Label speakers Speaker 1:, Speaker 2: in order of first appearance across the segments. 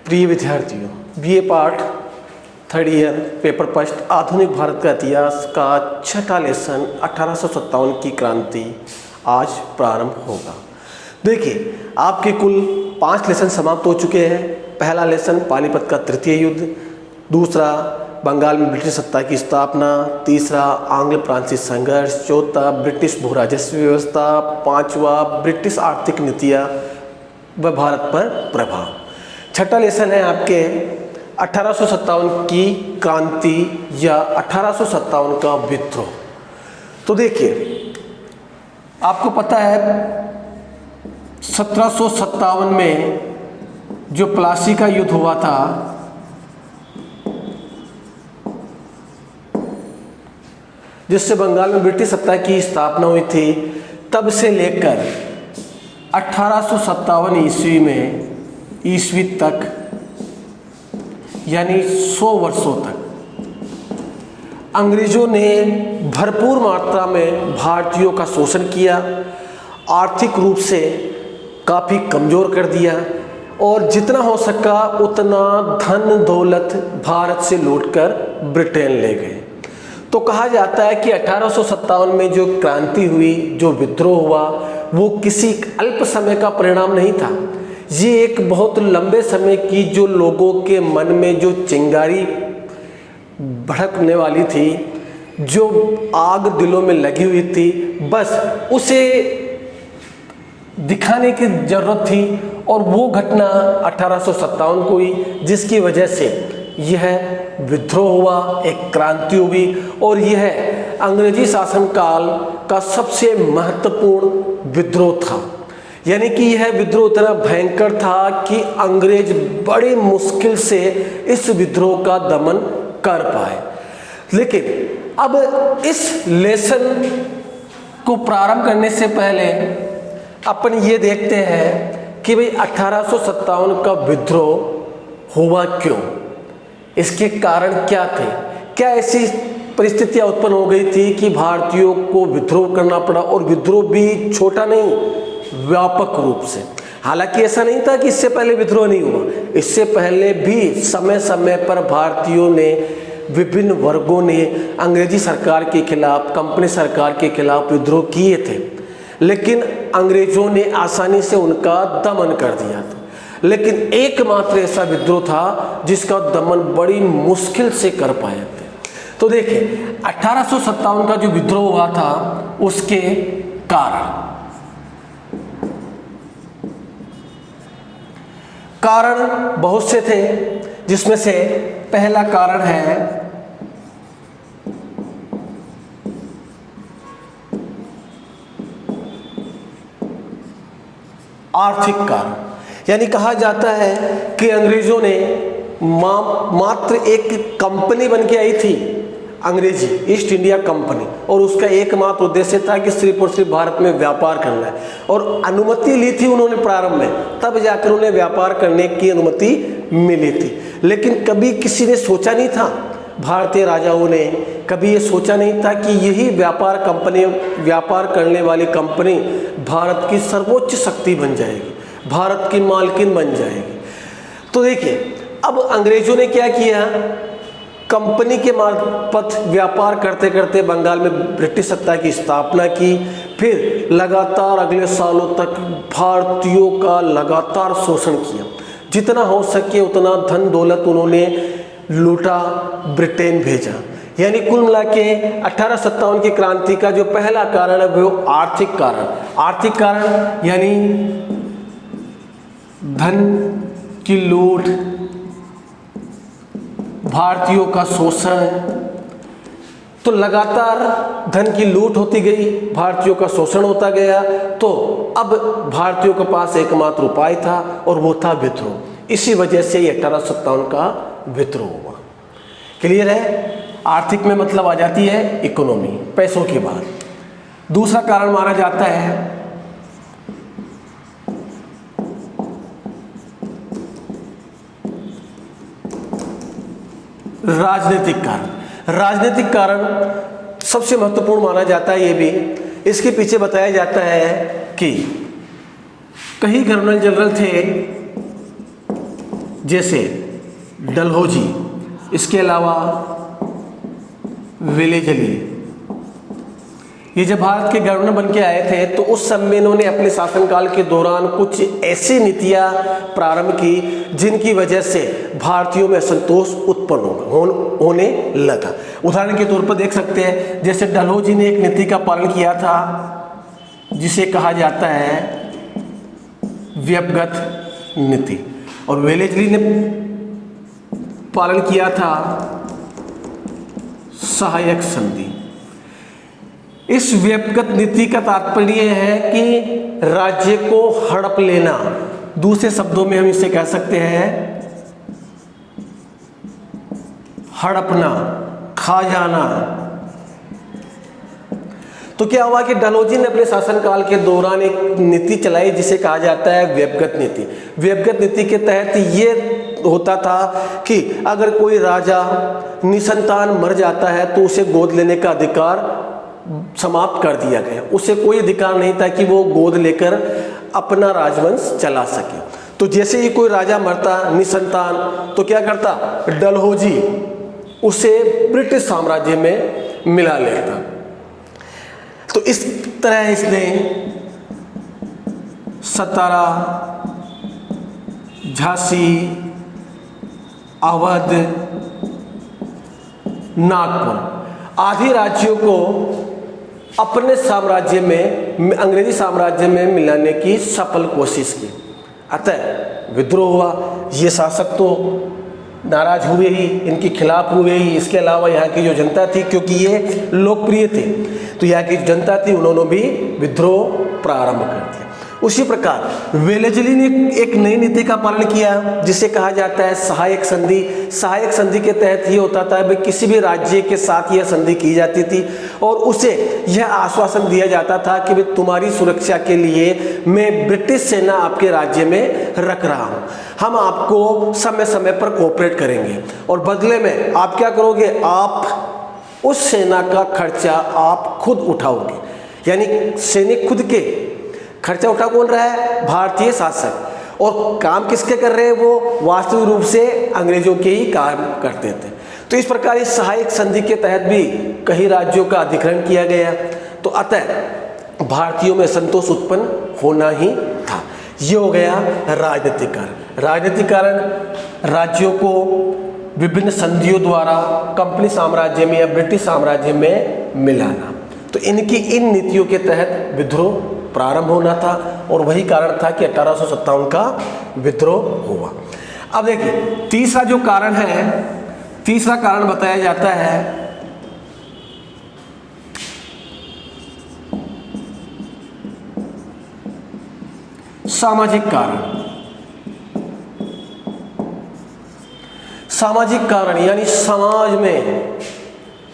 Speaker 1: प्रिय विद्यार्थियों, BA part third year paper first आधुनिक भारत का इतिहास का छठा लेसन 1857 की क्रांति आज प्रारंभ होगा। देखिए, आपके कुल 5 लेसन समाप्त हो चुके हैं। पहला लेसन पानीपत का तृतीय युद्ध, दूसरा बंगाल में ब्रिटिश सत्ता की स्थापना, तीसरा आंग्ल फ्रांसीसी संघर्ष, चौथा ब्रिटिश भू राजस्व व्यवस्था, पांचवा ब्रिटिश आर्थिक नीतियाँ व भारत पर प्रभाव। छठा लेसन है आपके 1857 की क्रांति या 1857 का विद्रोह। तो देखिए, आपको पता है 1757 में जो प्लासी का युद्ध हुआ था, जिससे बंगाल में ब्रिटिश सत्ता की स्थापना हुई थी, तब से लेकर 1857 ईस्वी तक यानी 100 वर्षों तक अंग्रेजों ने भरपूर मात्रा में भारतीयों का शोषण किया, आर्थिक रूप से काफ़ी कमज़ोर कर दिया और जितना हो सका उतना धन दौलत भारत से लूटकर ब्रिटेन ले गए। तो कहा जाता है कि 1857 में जो क्रांति हुई, जो विद्रोह हुआ, वो किसी अल्प समय का परिणाम नहीं था। ये एक बहुत लंबे समय की जो लोगों के मन में जो चिंगारी भड़कने वाली थी, जो आग दिलों में लगी हुई थी, बस उसे दिखाने की ज़रूरत थी और वो घटना 1857 को हुई, जिसकी वजह से यह विद्रोह हुआ, एक क्रांति हुई और यह अंग्रेजी शासनकाल का सबसे महत्वपूर्ण विद्रोह था। यानी कि यह विद्रोह इतना भयंकर था कि अंग्रेज बड़ी मुश्किल से इस विद्रोह का दमन कर पाए। लेकिन अब इस लेसन को प्रारंभ करने से पहले अपन ये देखते हैं कि भाई 1857 का विद्रोह हुआ क्यों, इसके कारण क्या थे, क्या ऐसी परिस्थितियां उत्पन्न हो गई थी कि भारतीयों को विद्रोह करना पड़ा, और विद्रोह भी छोटा नहीं, व्यापक रूप से। हालांकि ऐसा नहीं था कि इससे पहले विद्रोह नहीं हुआ, इससे पहले भी समय समय पर भारतीयों ने, विभिन्न वर्गों ने अंग्रेजी सरकार के खिलाफ, कंपनी सरकार के खिलाफ विद्रोह किए थे, लेकिन अंग्रेजों ने आसानी से उनका दमन कर दिया था। लेकिन एकमात्र ऐसा विद्रोह था जिसका दमन बड़ी मुश्किल से कर पाए थे। तो देखिए, 1857 का जो विद्रोह हुआ था उसके कारण बहुत से थे, जिसमें से पहला कारण है आर्थिक कारण। यानी कहा जाता है कि अंग्रेजों ने मात्र एक कंपनी बन के आई थी, अंग्रेजी ईस्ट इंडिया कंपनी, और उसका एकमात्र उद्देश्य था कि सिर्फ और सिर्फ भारत में व्यापार करना है, और अनुमति ली थी उन्होंने प्रारंभ में, तब जाकर उन्हें व्यापार करने की अनुमति मिली थी। लेकिन कभी किसी ने सोचा नहीं था, भारतीय राजाओं ने कभी ये सोचा नहीं था कि यही व्यापार करने वाली कंपनी भारत की सर्वोच्च शक्ति बन जाएगी, भारत की मालकिन बन जाएगी। तो देखिए, अब अंग्रेजों ने क्या किया, कंपनी के मार्फत व्यापार करते करते बंगाल में ब्रिटिश सत्ता की स्थापना की। फिर लगातार अगले सालों तक भारतीयों का लगातार शोषण किया, जितना हो सके उतना धन दौलत उन्होंने लूटा, ब्रिटेन भेजा। यानी कुल मिला के 1857 की क्रांति का जो पहला कारण है वो आर्थिक कारण यानी धन की लूट, भारतीयों का शोषण। तो लगातार धन की लूट होती गई, भारतीयों का शोषण होता गया, तो अब भारतीयों के पास एकमात्र उपाय था और वो था विद्रोह। इसी वजह से 1857 का विद्रोह हुआ। क्लियर है? आर्थिक में मतलब आ जाती है इकोनॉमी, पैसों की बात। दूसरा कारण माना जाता है राजनीतिक कारण सबसे महत्वपूर्ण माना जाता है। ये भी इसके पीछे बताया जाता है कि कई गवर्नर जनरल थे जैसे डलहौजी, इसके अलावा वेलेजली, ये जब भारत के गवर्नर बन के आए थे तो उस समय इन्होंने अपने शासनकाल के दौरान कुछ ऐसी नीतियां प्रारंभ की जिनकी वजह से भारतीयों में असंतोष उत्पन्न होने लगा। उदाहरण के तौर पर देख सकते हैं, जैसे डलहौजी ने एक नीति का पालन किया था जिसे कहा जाता है व्यपगत नीति, और वेलेजली ने पालन किया था सहायक संधि। इस व्यपगत नीति का तात्पर्य है कि राज्य को हड़प लेना, दूसरे शब्दों में हम इसे कह सकते हैं हड़पना, खा जाना। तो क्या हुआ कि डलहौजी ने अपने शासनकाल के दौरान एक नीति चलाई जिसे कहा जाता है व्यपगत नीति। व्यपगत नीति के तहत ये होता था कि अगर कोई राजा निसंतान मर जाता है तो उसे गोद लेने का अधिकार समाप्त कर दिया गया। उसे कोई अधिकार नहीं था कि वो गोद लेकर अपना राजवंश चला सके। तो जैसे ही कोई राजा मरता निसंतान तो क्या करता, डलहौजी उसे ब्रिटिश साम्राज्य में मिला लेता। तो इस तरह इसने सतारा, झांसी, अवध, नागपुर आदि राज्यों को अपने साम्राज्य में, अंग्रेजी साम्राज्य में मिलाने की सफल कोशिश की। अतः विद्रोह हुआ। ये शासक तो नाराज हुए ही, इनके खिलाफ हुए ही। इसके अलावा यहाँ की जो जनता थी, क्योंकि ये लोकप्रिय थे, तो यहाँ की जनता थी, उन्होंने भी विद्रोह प्रारंभ कर दिया। उसी प्रकार वेलेजली ने एक नई नीति का पालन किया जिसे कहा जाता है सहायक संधि। सहायक संधि के तहत ये होता था कि किसी भी राज्य के साथ यह संधि की जाती थी और उसे यह आश्वासन दिया जाता था कि भाई तुम्हारी सुरक्षा के लिए मैं ब्रिटिश सेना आपके राज्य में रख रहा हूँ, हम आपको समय समय पर कोऑपरेट करेंगे और बदले में आप क्या करोगे, आप उस सेना का खर्चा आप खुद उठाओगे। यानी सैनिक खुद के खर्चा उठा कौन रहा है, भारतीय शासक, और काम किसके कर रहे हैं, वो वास्तविक रूप से अंग्रेजों के ही काम करते थे। तो इस प्रकार इस सहायक संधि के तहत भी कई राज्यों का अधिग्रहण किया गया। तो अतः भारतीयों में संतोष उत्पन्न होना ही था। ये हो गया राजनीतिक कारण। राजनीतिक कारण राज्यों को विभिन्न संधियों द्वारा कंपनी साम्राज्य में या ब्रिटिश साम्राज्य में मिलाना। तो इनकी इन नीतियों के तहत विद्रोह प्रारंभ होना था और वही कारण था कि 1857 का विद्रोह हुआ। अब देखिए तीसरा जो कारण है, तीसरा कारण बताया जाता है सामाजिक कारण। सामाजिक कारण यानी समाज में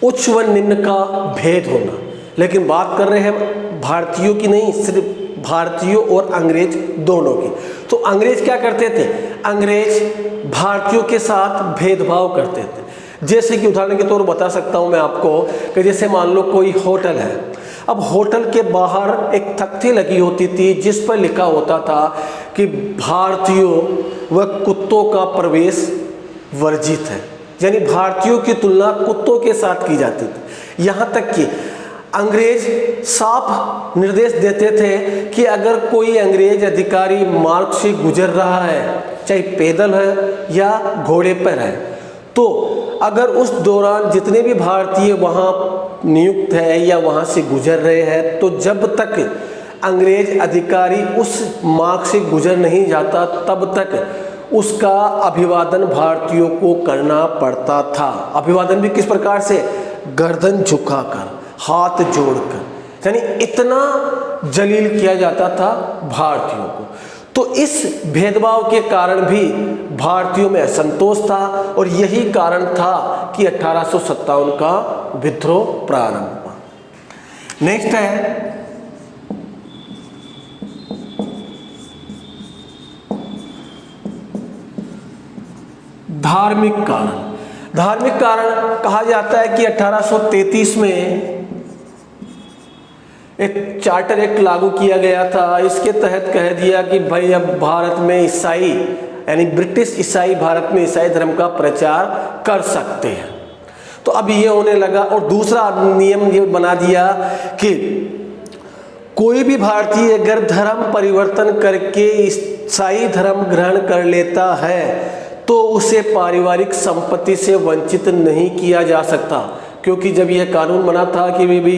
Speaker 1: उच्च व निम्न का भेद होना। लेकिन बात कर रहे हैं भारतीयों की नहीं, सिर्फ भारतीयों और अंग्रेज दोनों की। तो अंग्रेज क्या करते थे, अंग्रेज भारतीयों के साथ भेदभाव करते थे। जैसे कि उदाहरण के तौर पर बता सकता हूं मैं आपको कि जैसे मान लो कोई होटल है, अब होटल के बाहर एक तख्ती लगी होती थी जिस पर लिखा होता था कि भारतीयों व कुत्तों का प्रवेश वर्जित है। यानी भारतीयों की तुलना कुत्तों के साथ की जाती थी। यहाँ तक कि अंग्रेज साफ निर्देश देते थे कि अगर कोई अंग्रेज अधिकारी मार्ग से गुजर रहा है, चाहे पैदल है या घोड़े पर है, तो अगर उस दौरान जितने भी भारतीय वहाँ नियुक्त है या वहाँ से गुजर रहे हैं, तो जब तक अंग्रेज अधिकारी उस मार्ग से गुजर नहीं जाता तब तक उसका अभिवादन भारतीयों को करना पड़ता था। अभिवादन भी किस प्रकार से, गर्दन झुकाकर, हाथ जोड़कर, यानी इतना जलील किया जाता था भारतीयों को। तो इस भेदभाव के कारण भी भारतीयों में असंतोष था और यही कारण था कि 1857 का विद्रोह प्रारंभ हुआ। नेक्स्ट है धार्मिक कारण। धार्मिक कारण कहा जाता है कि 1833 में एक चार्टर एक्ट लागू किया गया था। इसके तहत कह दिया कि भाई अब भारत में ईसाई यानी ब्रिटिश ईसाई भारत में ईसाई धर्म का प्रचार कर सकते हैं। तो अब ये होने लगा। और दूसरा नियम ये बना दिया कि कोई भी भारतीय अगर धर्म परिवर्तन करके ईसाई धर्म ग्रहण कर लेता है तो उसे पारिवारिक संपत्ति से वंचित नहीं किया जा सकता, क्योंकि जब यह कानून बना था कि भी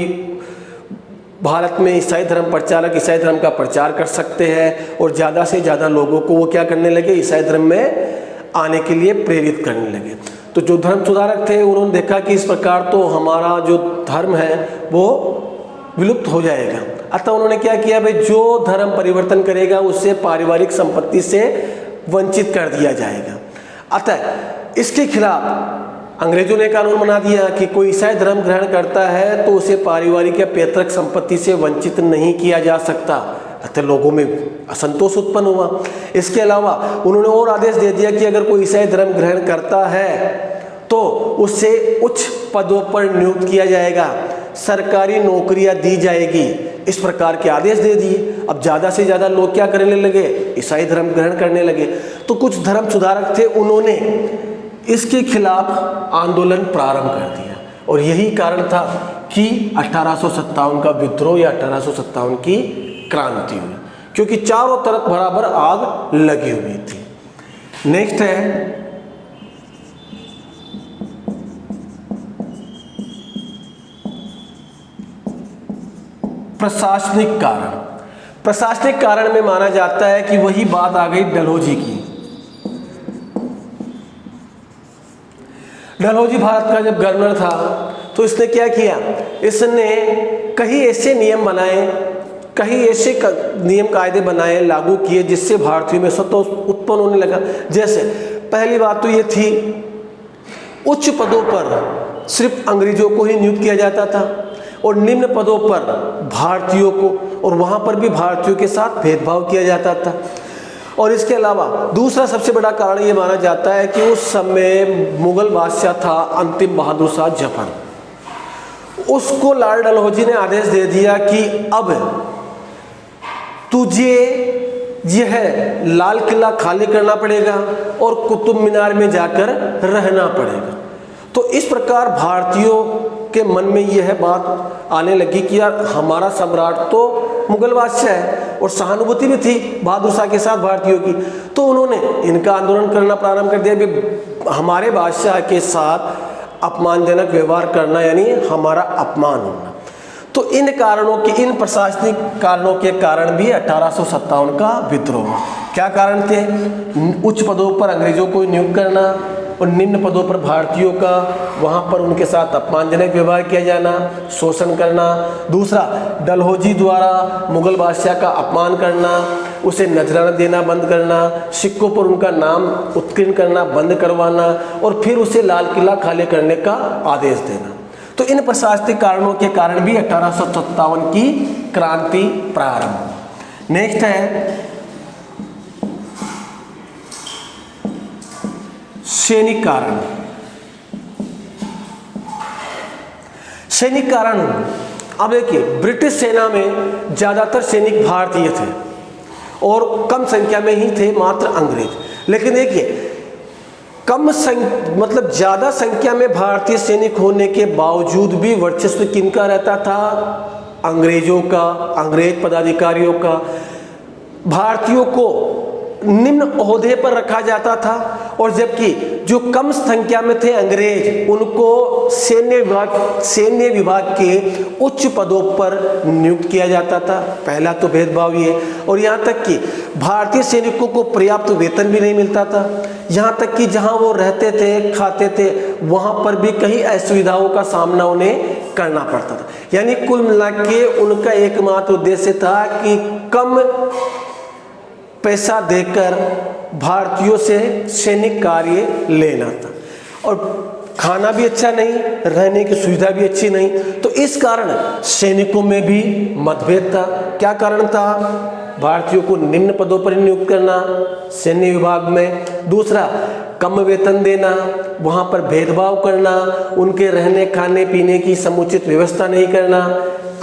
Speaker 1: भारत में ईसाई धर्म प्रचारक ईसाई धर्म का प्रचार कर सकते हैं और ज़्यादा से ज़्यादा लोगों को वो क्या करने लगे, ईसाई धर्म में आने के लिए प्रेरित करने लगे। तो जो धर्म सुधारक थे उन्होंने देखा कि इस प्रकार तो हमारा जो धर्म है वो विलुप्त हो जाएगा। अतः उन्होंने क्या किया, भाई जो धर्म परिवर्तन करेगा उससे पारिवारिक संपत्ति से वंचित कर दिया जाएगा। अतः इसके खिलाफ अंग्रेजों ने कानून बना दिया कि कोई ईसाई धर्म ग्रहण करता है तो उसे पारिवारिक या पैतृक संपत्ति से वंचित नहीं किया जा सकता। अतः लोगों में असंतोष उत्पन्न हुआ। इसके अलावा उन्होंने और आदेश दे दिया कि अगर कोई ईसाई धर्म ग्रहण करता है तो उससे उच्च पदों पर नियुक्त किया जाएगा, सरकारी नौकरियां दी जाएगी। इस प्रकार के आदेश दे दिए। अब ज़्यादा से ज़्यादा लोग क्या करने लगे, ईसाई धर्म ग्रहण करने लगे। तो कुछ धर्म सुधारक थे, उन्होंने इसके खिलाफ आंदोलन प्रारंभ कर दिया और यही कारण था कि 1857 का विद्रोह या 1857 की क्रांति हुई, क्योंकि चारों तरफ बराबर आग लगी हुई थी। नेक्स्ट है प्रशासनिक कारण। प्रशासनिक कारण में माना जाता है कि वही बात आ गई डलहौजी की। डलहौजी भारत का जब गवर्नर था तो इसने क्या किया, इसने कई ऐसे नियम बनाए, कई ऐसे नियम कायदे बनाए, लागू किए जिससे भारतीयों में संतोष उत्पन्न होने लगा। जैसे पहली बात तो ये थी, उच्च पदों पर सिर्फ अंग्रेजों को ही नियुक्त किया जाता था और निम्न पदों पर भारतीयों को, और वहाँ पर भी भारतीयों के साथ भेदभाव किया जाता था। और इसके अलावा दूसरा सबसे बड़ा कारण ये माना जाता है कि उस समय मुगल बादशाह था अंतिम बहादुर शाह जफर, उसको लॉर्ड डलहौजी ने आदेश दे दिया कि अब तुझे यह लाल किला खाली करना पड़ेगा और कुतुब मीनार में जाकर रहना पड़ेगा। तो इस प्रकार भारतीयों के मन में यह बात आने लगी कि यार हमारा सम्राट तो मुगल बादशाह है, और सहानुभूति भी थी बहादुर शाह के साथ भारतीयों की। तो उन्होंने इनका आंदोलन करना प्रारंभ कर दिया कि हमारे बादशाह के साथ अपमानजनक व्यवहार करना यानी हमारा अपमान होना। तो इन कारणों के, इन प्रशासनिक कारणों के कारण भी 1857 का विद्रोह। क्या कारण थे? उच्च पदों पर अंग्रेजों को नियुक्त करना और निम्न पदों पर भारतीयों का वहाँ पर उनके साथ अपमानजनक व्यवहार किया जाना, शोषण करना। दूसरा, डलहौजी द्वारा मुगल बादशाह का अपमान करना, उसे नजराना देना बंद करना, सिक्कों पर उनका नाम उत्कीर्ण करना बंद करवाना और फिर उसे लाल किला खाली करने का आदेश देना। तो इन प्रशासनिक कारणों के कारण भी 1857 की क्रांति प्रारंभ हुई। नेक्स्ट है सैनिक कारण। सैनिक कारण, अब देखिए ब्रिटिश सेना में ज़्यादातर सैनिक भारतीय थे और कम संख्या में ही थे मात्र अंग्रेज। लेकिन देखिए मतलब ज़्यादा संख्या में भारतीय सैनिक होने के बावजूद भी वर्चस्व किनका रहता था? अंग्रेजों का, अंग्रेज पदाधिकारियों का। भारतीयों को निम्न ओहदे पर रखा जाता था और जबकि जो कम संख्या में थे अंग्रेज, उनको सैन्य विभाग के उच्च पदों पर नियुक्त किया जाता था। पहला तो भेदभाव ये, और यहाँ तक कि भारतीय सैनिकों को पर्याप्त वेतन भी नहीं मिलता था। यहाँ तक कि जहाँ वो रहते थे, खाते थे, वहाँ पर भी कई असुविधाओं का सामना उन्हें करना पड़ता था। यानी कुल मिला के उनका एकमात्र उद्देश्य था कि कम पैसा देकर भारतीयों से सैनिक कार्य लेना था, और खाना भी अच्छा नहीं, रहने की सुविधा भी अच्छी नहीं। तो इस कारण सैनिकों में भी मतभेद था। क्या कारण था? भारतीयों को निम्न पदों पर नियुक्त करना सैन्य विभाग में, दूसरा कम वेतन देना, वहाँ पर भेदभाव करना, उनके रहने खाने पीने की समुचित व्यवस्था नहीं करना,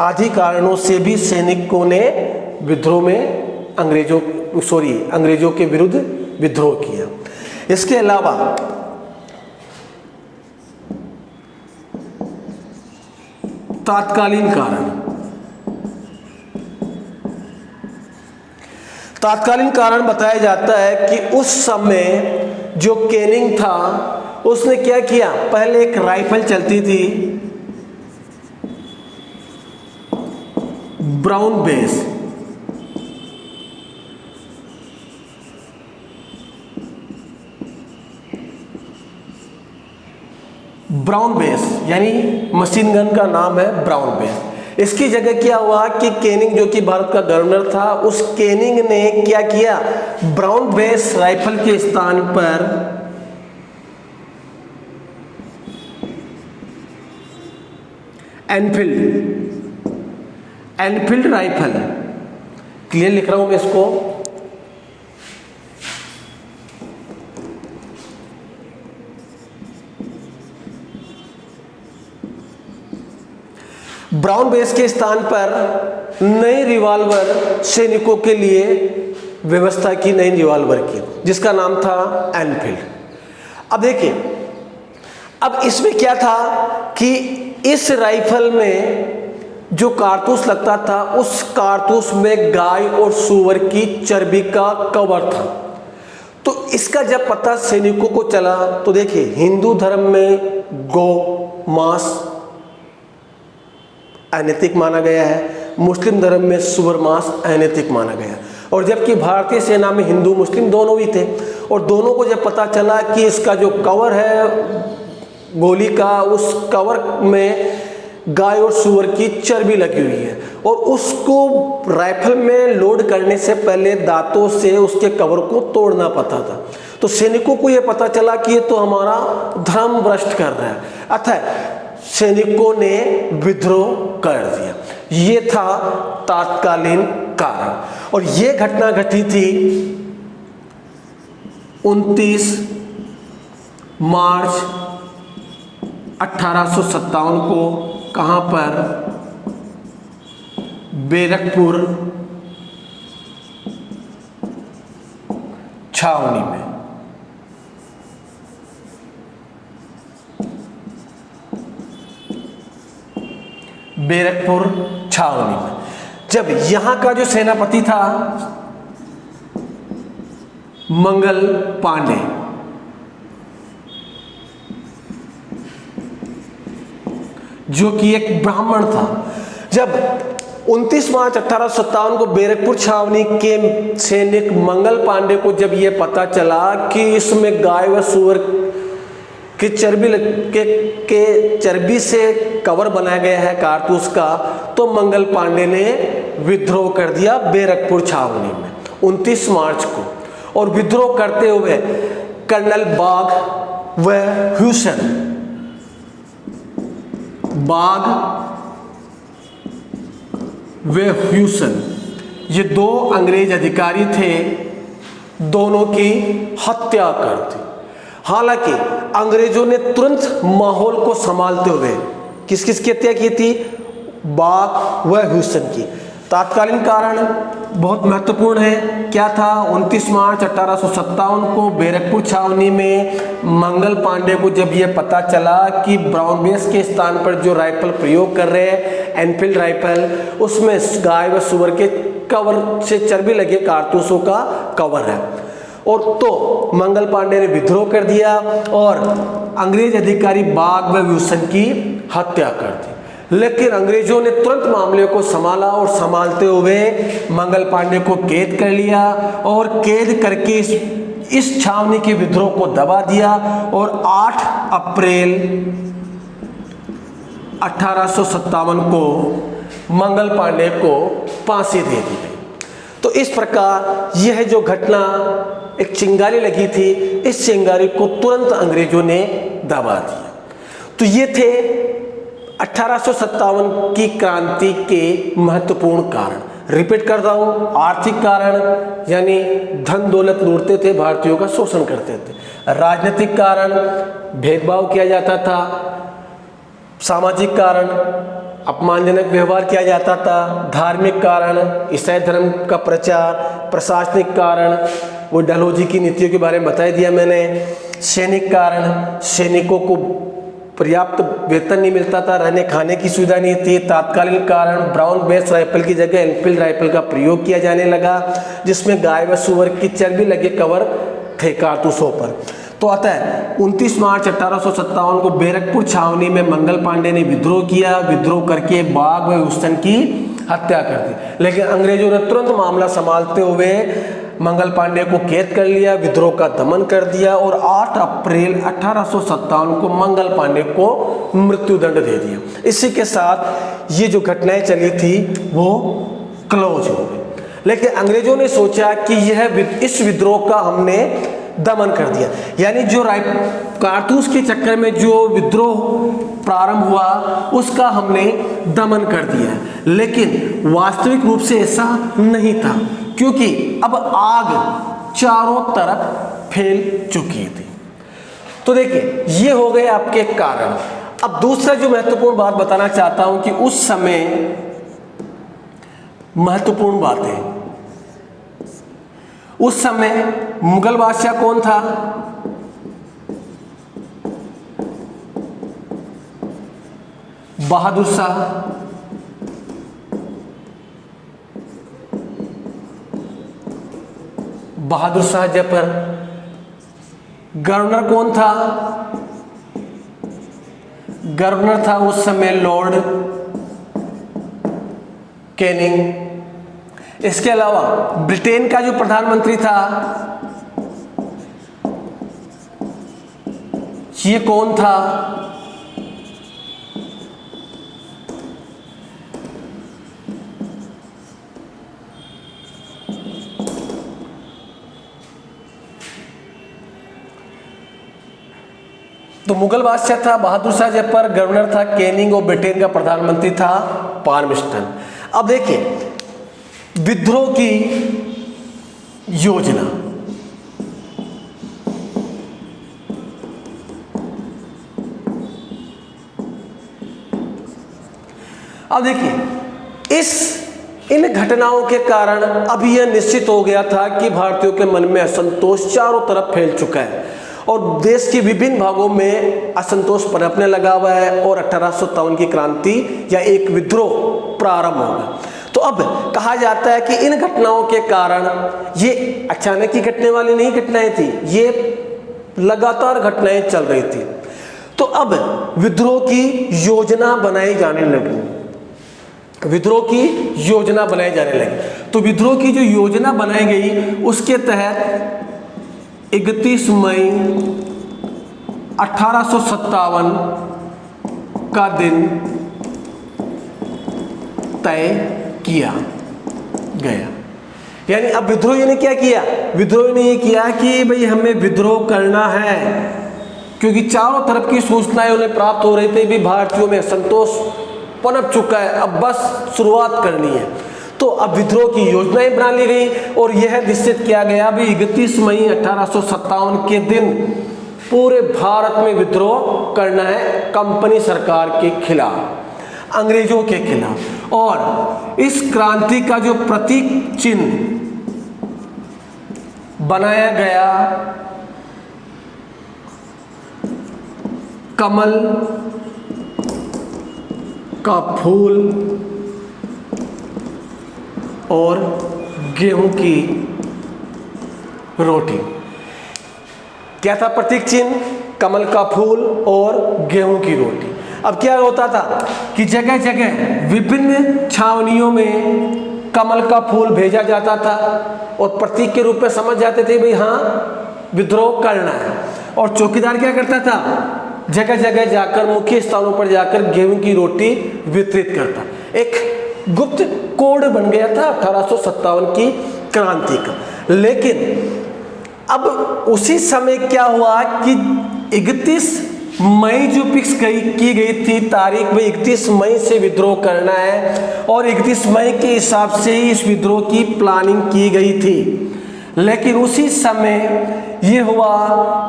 Speaker 1: आदि कारणों से भी सैनिकों ने विद्रोह में अंग्रेजों के विरुद्ध विद्रोह किया। इसके अलावा तात्कालीन कारण बताया जाता है कि उस समय जो कैनिंग था उसने क्या किया, पहले एक राइफल चलती थी ब्राउन बेस यानी मशीन गन का नाम है ब्राउन बेस। इसकी जगह क्या हुआ कि कैनिंग जो कि भारत का गवर्नर था, उस कैनिंग ने क्या किया, ब्राउन बेस राइफल के स्थान पर एनफील्ड राइफल, क्लियर लिख रहा हूं मैं इसको, ब्राउन बेस के स्थान पर नई रिवॉल्वर सैनिकों के लिए व्यवस्था की, नई रिवॉल्वर की, जिसका नाम था एनफील्ड। अब देखिए, अब इसमें क्या था कि इस राइफल में जो कारतूस लगता था, उस कारतूस में गाय और सूअर की चर्बी का कवर था। तो इसका जब पता सैनिकों को चला तो देखिए, हिंदू धर्म में गौ मांस अनैतिक माना गया है, मुस्लिम धर्म में सूअर मांस अनैतिक माना गया, और जबकि भारतीय सेना में हिंदू मुस्लिम दोनों भी थे, और दोनों को जब पता चला कि इसका जो कवर है गोली का, उस कवर में गाय और सूअर की चर्बी लगी हुई है, और उसको राइफल में लोड करने से पहले दांतों से उसके कवर को तोड़ना पड़ता था। तो सैनिकों को यह पता चला कि ये तो हमारा धर्म भ्रष्ट कर रहा है, अतः सैनिकों ने विद्रोह कर दिया। ये था तात्कालीन कारण, और ये घटना घटी थी 29 मार्च 1857 को। कहां पर? बैरकपुर छावनी में। बैरकपुर छावनी में जब यहां का जो सेनापति था मंगल पांडे, जो कि एक ब्राह्मण था, जब 29 मार्च 1857 को बैरकपुर छावनी के सैनिक मंगल पांडे को जब यह पता चला कि इसमें गाय व सूअर की चर्बी से कवर बनाया गया है कारतूस का, तो मंगल पांडे ने विद्रोह कर दिया बैरकपुर छावनी में 29 मार्च को। और विद्रोह करते हुए कर्नल बाग व ह्यूसन, ये दो अंग्रेज अधिकारी थे, दोनों की हत्या कर दी। हालांकि अंग्रेजों ने तुरंत माहौल को संभालते हुए किस किस की हत्या की थी? बाग व ह्यूसन की। तात्कालीन कारण बहुत महत्वपूर्ण है, क्या था? 29 मार्च 1857 को बैरकपुर छावनी में मंगल पांडे को जब यह पता चला कि ब्राउन बेस के स्थान पर जो राइफल प्रयोग कर रहे हैं एनफील्ड राइफल, उसमें गाय व सूअर के कवर से चर्बी लगे कारतूसों का कवर है, और तो मंगल पांडे ने विद्रोह कर दिया और अंग्रेज अधिकारी बाग व ह्यूसन की हत्या कर दी। लेकिन अंग्रेजों ने तुरंत मामले को संभाला और संभालते हुए मंगल पांडे को कैद कर लिया, और कैद करके इस छावनी के विद्रोह को दबा दिया, और 8 अप्रैल 1857 को मंगल पांडे को फांसी दे दी गई। तो इस प्रकार यह जो घटना एक चिंगारी लगी थी, इस चिंगारी को तुरंत अंग्रेजों ने दबा दिया। तो ये थे 1857 की क्रांति के महत्वपूर्ण कारण। रिपीट कर रहा हूं, आर्थिक कारण यानी धन दौलत लूटते थे, भारतीयों का शोषण करते थे। राजनीतिक कारण, भेदभाव किया जाता था। सामाजिक कारण, अपमानजनक व्यवहार किया जाता था। धार्मिक कारण, ईसाई धर्म का प्रचार, प्रशासनिक कारण, वो डलहौजी की नीतियों के बारे में बता दिया मैंने। सैनिक कारण, सैनिकों को पर्याप्त वेतन नहीं मिलता था, रहने खाने की सुविधा नहीं थी। तात्कालिक कारण, ब्राउन बेस राइफल की जगह एनफील्ड राइफल का प्रयोग किया जाने लगा, जिसमें गाय व सुअर की चर्बी लगे कवर थे कारतूसों पर। तो अतः 29 मार्च 1857 को बैरकपुर छावनी में मंगल पांडे ने विद्रोह किया। विद्रोह करके बाघ व हुसैन की हत्या कर दी, लेकिन अंग्रेजों ने तुरंत मामला संभालते हुए मंगल पांडे को कैद कर लिया, विद्रोह का दमन कर दिया और 8 अप्रैल 1857 को मंगल पांडे को मृत्युदंड दे दिया। इसी के साथ ये जो घटनाएं चली थी वो क्लोज हो गई। लेकिन अंग्रेजों ने सोचा कि इस विद्रोह का हमने दमन कर दिया, यानी जो कारतूस के चक्कर में जो विद्रोह प्रारंभ हुआ उसका हमने दमन कर दिया। लेकिन वास्तविक रूप से ऐसा नहीं था, क्योंकि अब आग चारों तरफ फैल चुकी थी। तो देखिए, ये हो गए आपके कारण। अब दूसरा जो महत्वपूर्ण बात बताना चाहता हूं कि उस समय महत्वपूर्ण बात है, उस समय मुगल बादशाह कौन था? बहादुर शाह। बहादुर शाह जफर। गवर्नर कौन था? गवर्नर था उस समय लॉर्ड कैनिंग। इसके अलावा ब्रिटेन का जो प्रधानमंत्री था ये कौन था? तो मुगल बादशाह था बहादुर शाह जफर, गवर्नर था कैनिंग और ब्रिटेन का प्रधानमंत्री था पाल्मस्टन। अब देखिए, विद्रोह की योजना। अब देखिए, इन घटनाओं के कारण अब यह निश्चित हो गया था कि भारतीयों के मन में असंतोष चारों तरफ फैल चुका है और देश के विभिन्न भागों में असंतोष पनपने लगा हुआ है और 1857 की क्रांति या एक विद्रोह प्रारंभ होगा। तो अब कहा जाता है कि इन घटनाओं के कारण, ये अचानक ही घटने वाली नहीं घटनाएं थी, ये लगातार घटनाएं चल रही थी। तो अब विद्रोह की योजना बनाई जाने लगी। विद्रोह की योजना बनाई जाने लगी। तो विद्रोह की जो योजना बनाई गई उसके तहत 31 मई 1857 का दिन तय किया गया। यानी अब विद्रोही ने क्या किया? विद्रोही ने ये किया कि भाई हमें विद्रोह करना है, क्योंकि चारों तरफ की सूचनाएं उन्हें प्राप्त हो रही थी भी भारतीयों में संतोष पनप चुका है, अब बस शुरुआत करनी है। तो अब विद्रोह की योजनाएं बना ली गई और यह निश्चित किया गया भी 31 मई 1857 के दिन पूरे भारत में विद्रोह करना है कंपनी सरकार के खिलाफ, अंग्रेजों के खिलाफ। और इस क्रांति का जो प्रतीक चिन्ह बनाया गया कमल का फूल और गेहूं की रोटी। क्या था प्रतीक चिन्ह? कमल का फूल और गेहूं की रोटी। अब क्या होता था कि जगह जगह विभिन्न छावनियों में कमल का फूल भेजा जाता था और प्रतीक के रूप में समझ जाते थे भाई हाँ विद्रोह करना है। और चौकीदार क्या करता था? जगह जगह जाकर, मुख्य स्थानों पर जाकर गेहूं की रोटी वितरित करता। एक गुप्त कोड बन गया था 1857 की क्रांति का। लेकिन अब उसी समय क्या हुआ कि 31 मई जो फिक्स की गई थी तारीख में, 31 मई से विद्रोह करना है और 31 मई के हिसाब से ही इस विद्रोह की प्लानिंग की गई थी। लेकिन उसी समय ये हुआ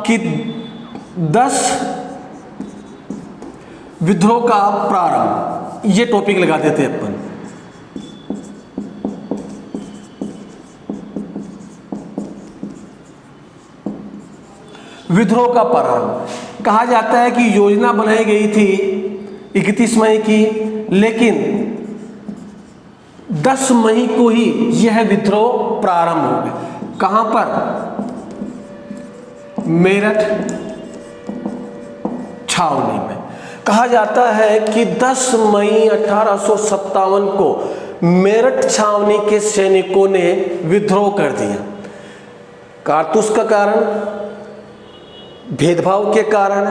Speaker 1: कि 10 विद्रोह का प्रारंभ ये टॉपिक लगा देते हैं अपन। विद्रोह का प्रारंभ। कहा जाता है कि योजना बनाई गई थी 31 मई की, लेकिन 10 मई को ही यह विद्रोह प्रारंभ हो गया। कहां पर? मेरठ छावनी में। कहा जाता है कि 10 मई 1857 को मेरठ छावनी के सैनिकों ने विद्रोह कर दिया। कारतूस का कारण, भेदभाव के कारण,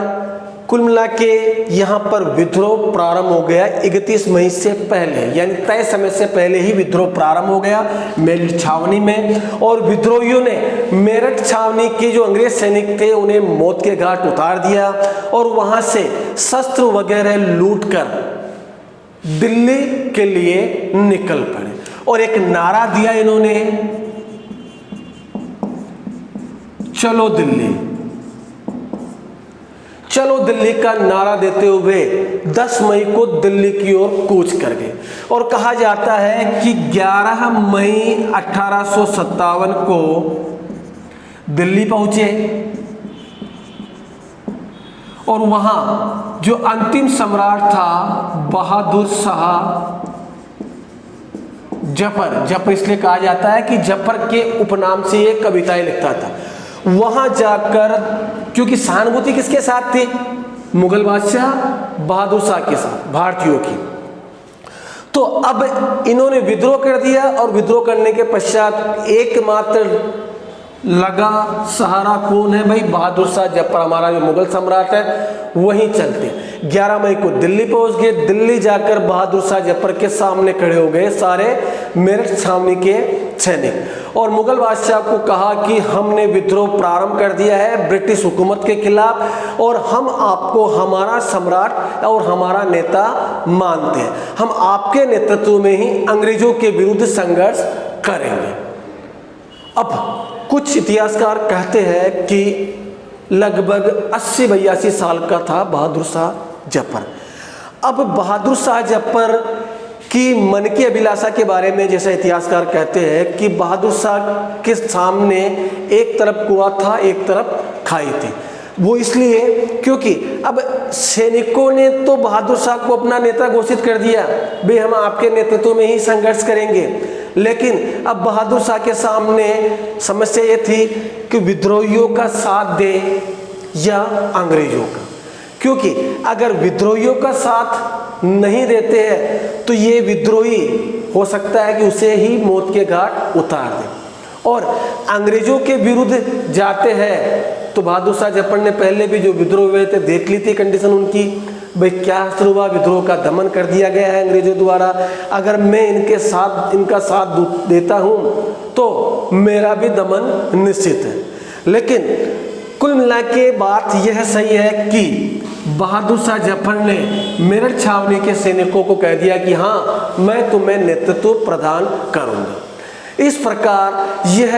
Speaker 1: कुल मिला के यहाँ पर विद्रोह प्रारंभ हो गया 31 मई से पहले, यानी तय समय से पहले ही विद्रोह प्रारंभ हो गया मेरठ छावनी में। और विद्रोहियों ने मेरठ छावनी के जो अंग्रेज सैनिक थे उन्हें मौत के घाट उतार दिया और वहाँ से शस्त्र वगैरह लूटकर दिल्ली के लिए निकल पड़े। और एक नारा दिया इन्होंने, चलो दिल्ली, चलो दिल्ली का नारा देते हुए 10 मई को दिल्ली की ओर कूच कर गए। और कहा जाता है कि 11 मई 1857 को दिल्ली पहुंचे और वहां जो अंतिम सम्राट था बहादुर शाह जफर, जफर इसलिए कहा जाता है कि जफर के उपनाम से ये कविताएं लिखता था, वहां जाकर, क्योंकि सहानुभूति किसके साथ थी? मुगल बादशाह बहादुर शाह के साथ, भारतीयों की। तो अब इन्होंने विद्रोह कर दिया और विद्रोह करने के पश्चात एकमात्र लगा सहारा कौन है भाई? बहादुर शाह जफर, हमारा जो मुगल सम्राट है, वहीं चलते। 11 मई को दिल्ली पहुंच गए। दिल्ली जाकर बहादुर शाह जफर के सामने खड़े हो गए सारे मेरठ छावनी के सैनिक और मुगल बादशाह को कहा कि हमने विद्रोह प्रारंभ कर दिया है ब्रिटिश हुकूमत के खिलाफ और हम आपको हमारा सम्राट और हमारा नेता मानते हैं। हम आपके नेतृत्व में ही अंग्रेजों के विरुद्ध संघर्ष करेंगे। अब कुछ इतिहासकार कहते हैं कि लगभग 80-82 साल का था बहादुर शाह जफर। अब बहादुर शाह जफर की मन की अभिलाषा के बारे में जैसा इतिहासकार कहते हैं कि बहादुर शाह के सामने एक तरफ कुआं था, एक तरफ खाई थी। वो इसलिए क्योंकि अब सैनिकों ने तो बहादुर शाह को अपना नेता घोषित कर दिया, भाई हम आपके नेतृत्व में ही संघर्ष करेंगे। लेकिन अब बहादुर शाह के सामने समस्या ये थी कि विद्रोहियों का साथ दे या अंग्रेजों का, क्योंकि अगर विद्रोहियों का साथ नहीं देते हैं तो ये विद्रोही हो सकता है कि उसे ही मौत के घाट उतार दे, और अंग्रेजों के विरुद्ध जाते हैं तो बहादुर शाह जफर ने पहले भी जो विद्रोह हुए थे देख ली थी कंडीशन उनकी, भाई क्या असर हुआ, विद्रोह का दमन कर दिया गया है अंग्रेजों द्वारा। अगर मैं इनका साथ देता हूँ तो मेरा भी दमन निश्चित है। लेकिन कुल मिला के बात यह सही है कि बहादुर शाह जफर ने मेरठ छावनी के सैनिकों को कह दिया कि हाँ मैं तुम्हें नेतृत्व प्रदान करूँगा। इस प्रकार यह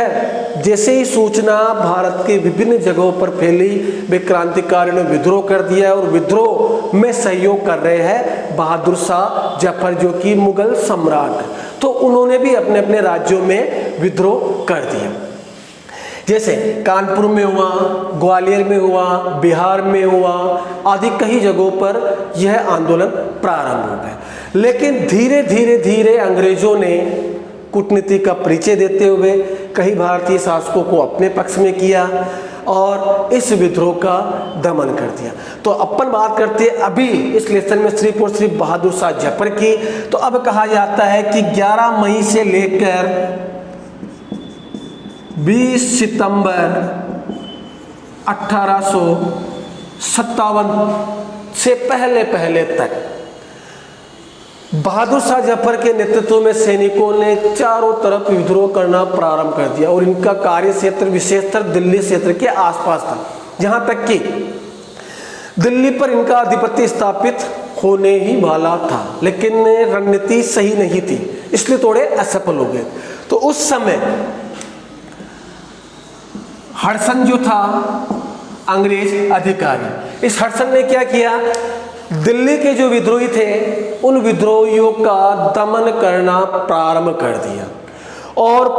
Speaker 1: जैसे ही सूचना भारत के विभिन्न जगहों पर फैली, वे क्रांतिकारियों ने विद्रोह कर दिया और विद्रोह में सहयोग कर रहे हैं बहादुर शाह जफर जो कि मुगल सम्राट, तो उन्होंने भी अपने अपने राज्यों में विद्रोह कर दिया। जैसे कानपुर में हुआ, ग्वालियर में हुआ, बिहार में हुआ, आदि कई जगहों पर यह आंदोलन प्रारंभ हो गया। लेकिन धीरे धीरे धीरे अंग्रेजों ने कूटनीति का परिचय देते हुए कई भारतीय शासकों को अपने पक्ष में किया और इस विद्रोह का दमन कर दिया। तो अपन बात करते हैं अभी इस लेसन में सिर्फ और सिर्फ बहादुर शाह जफर की। तो अब कहा जाता है कि 11 मई से लेकर 20 सितंबर 1857 से पहले तक बहादुर शाह जफर के नेतृत्व में सैनिकों ने चारों तरफ विद्रोह करना प्रारंभ कर दिया और इनका कार्य क्षेत्र विशेषतर दिल्ली क्षेत्र के आसपास था, जहां तक कि दिल्ली पर इनका आधिपत्य स्थापित होने ही वाला था। लेकिन रणनीति सही नहीं थी, इसलिए थोड़े असफल हो गए। तो उस समय हडसन जो था अंग्रेज अधिकारी, इस हडसन ने क्या किया, दिल्ली के जो विद्रोही थे उन विद्रोहियों का दमन करना प्रारंभ कर दिया और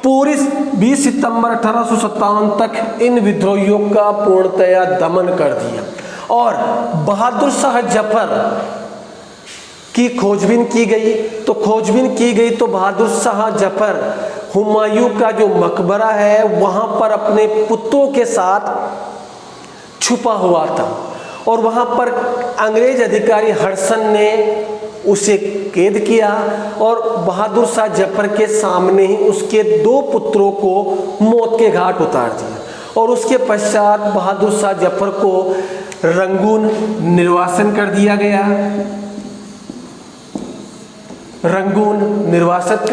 Speaker 1: पूरी 20 सितंबर 1857 तक इन विद्रोहियों का पूर्णतया दमन कर दिया और बहादुर शाह जफर की खोजबीन की गई। तो बहादुर शाह जफर हुमायूं का जो मकबरा है वहाँ पर अपने पुत्रों के साथ छुपा हुआ था और वहाँ पर अंग्रेज अधिकारी हडसन ने उसे कैद किया और बहादुर शाह जफर के सामने ही उसके 2 पुत्रों को मौत के घाट उतार दिया और उसके पश्चात बहादुर शाह जफर को रंगून निर्वासन कर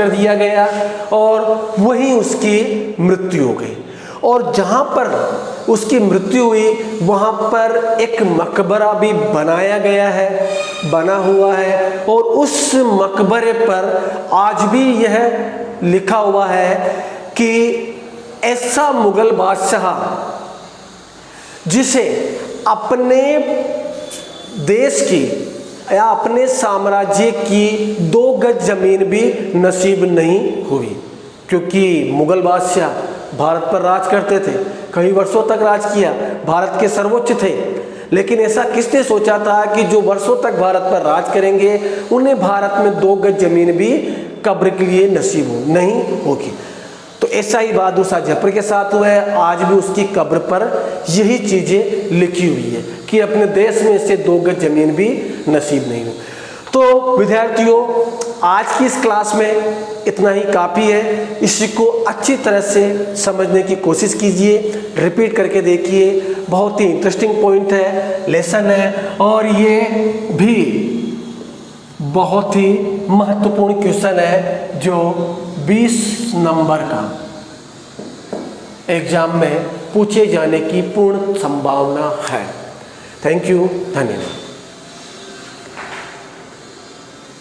Speaker 1: दिया गया और वहीं उसकी मृत्यु हो गई। और जहाँ पर उसकी मृत्यु हुई वहाँ पर एक मकबरा भी बना हुआ है और उस मकबरे पर आज भी यह लिखा हुआ है कि ऐसा मुगल बादशाह जिसे अपने देश की या अपने साम्राज्य की 2 गज जमीन भी नसीब नहीं हुई, क्योंकि मुगल बादशाह भारत पर राज करते थे, कई वर्षों तक राज किया, भारत के सर्वोच्च थे। लेकिन ऐसा किसने सोचा था कि जो वर्षों तक भारत पर राज करेंगे उन्हें भारत में 2 गज जमीन भी कब्र के लिए नसीब नहीं होगी। तो ऐसा ही बहादुर शाह जफर के साथ हुआ है। आज भी उसकी कब्र पर यही चीज़ें लिखी हुई है कि अपने देश में इसे 2 गज जमीन भी नसीब नहीं हुई। तो विद्यार्थियों, आज की इस क्लास में इतना ही काफ़ी है। इसी को अच्छी तरह से समझने की कोशिश कीजिए, रिपीट करके देखिए। बहुत ही इंटरेस्टिंग पॉइंट है, लेसन है और ये भी बहुत ही महत्वपूर्ण क्वेश्चन है जो 20 नंबर का एग्जाम में पूछे जाने की पूर्ण संभावना है। थैंक यू, धन्यवाद।